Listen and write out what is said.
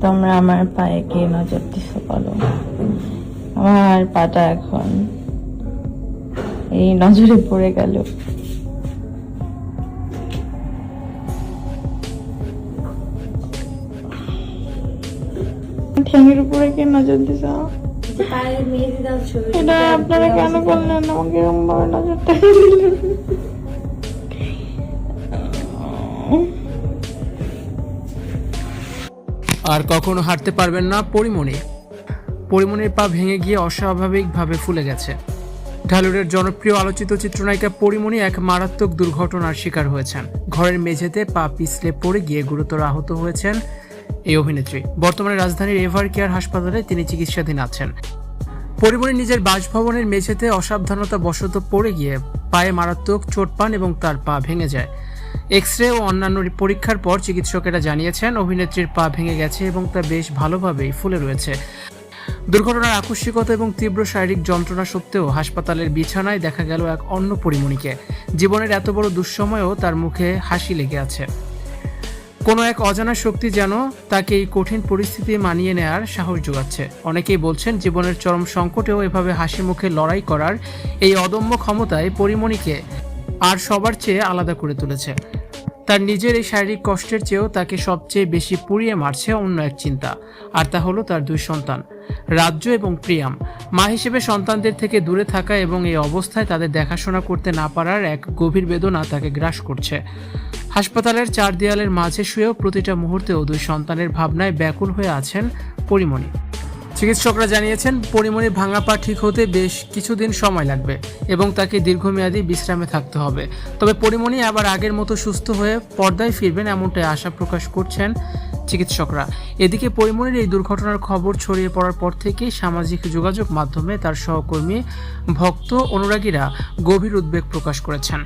তোমরা আমার পায়ে কে নজর দিছো বলো? আমার পাটা এখন এই নজরে পড়ে গেল। ঠ্যাঙের উপরে কে নজর দিছ? এটা আপনারা কেন করলেন? আমাকে এরকম ভাবে নজরটা দিলেন। আর কখনো হাঁটতে পারবেন না পরিমণি। পরিমণির পা ভেঙে গিয়ে অস্বাভাবিকভাবে ফুলে গেছে। ঢালিউডের জনপ্রিয় আলোচিত চিত্রনায়িকা পরিমণি এক মারাত্মক দুর্ঘটনার শিকার হয়েছেন। ঘরের মেঝেতে পা পিছলে পড়ে গিয়ে গুরুতর আহত হয়েছেন এই অভিনেত্রী। বর্তমানে রাজধানীর এভার কেয়ার হাসপাতালে তিনি চিকিৎসাধীন আছেন। পরিমণি নিজের বাসভবনের মেঝেতে অসাবধানতা বশত পড়ে গিয়ে পায়ে মারাত্মক চোট পান এবং তার পা ভেঙে যায়। এক্স-রে ও অন্যান্য পরীক্ষার পর চিকিৎসকেরা জানিয়েছেন অভিনেত্রীর পা ভেঙে গেছে এবং তা বেশ ভালোভাবেই ফুলে রয়েছে। দুর্ঘটনার আকস্মিকতা এবং তীব্র শারীরিক যন্ত্রণা সত্ত্বেও হাসপাতালের বিছানায় দেখা গেল এক অন্য পরিমণিকে। জীবনের এত বড় দুঃসময়েও তার মুখে হাসি লেগে আছে। কোনো এক অজানা শক্তি যেন তাকে এই কঠিন পরিস্থিতি মানিয়ে নেয়ার সাহস যোগাচ্ছে। অনেকেই বলছেন জীবনের চরম সংকটেও এভাবে হাসি মুখে লড়াই করার এই অদম্য ক্ষমতায় পরিমণিকে আর সবার চেয়ে আলাদা করে তুলেছে। তার নিজের এই শারীরিক কষ্টের চেয়েও তাকে সবচেয়ে বেশি পুড়িয়ে মারছে অন্য এক চিন্তা, আর তা হলো তার দুই সন্তান রাজ্য এবং প্রিয়াম। মা হিসেবে সন্তানদের থেকে দূরে থাকা এবং এই অবস্থায় তাদের দেখাশোনা করতে না পারার এক গভীর বেদনা তাকে গ্রাস করছে। হাসপাতালের চার দেয়ালের মাঝে শুয়েও প্রতিটা মুহূর্তেও দুই সন্তানের ভাবনায় ব্যাকুল হয়ে আছেন পরিমণি। চিকিৎসকরা জানিয়েছেন পরিমণির ভাঙা পা ঠিক হতে বেশ কিছুদিন সময় লাগবে এবং তাকে দীর্ঘমেয়াদী বিশ্রামে থাকতে হবে। তবে পরিমণি আবার আগের মতো সুস্থ হয়ে পর্দায় ফিরবেন এমনটাই আশা প্রকাশ করছেন চিকিৎসকরা। এদিকে পরিমণির এই দুর্ঘটনার খবর ছড়িয়ে পড়ার পর থেকেই সামাজিক যোগাযোগ মাধ্যমে তার সহকর্মী, ভক্ত, অনুরাগীরা গভীর উদ্বেগ প্রকাশ করেছেন।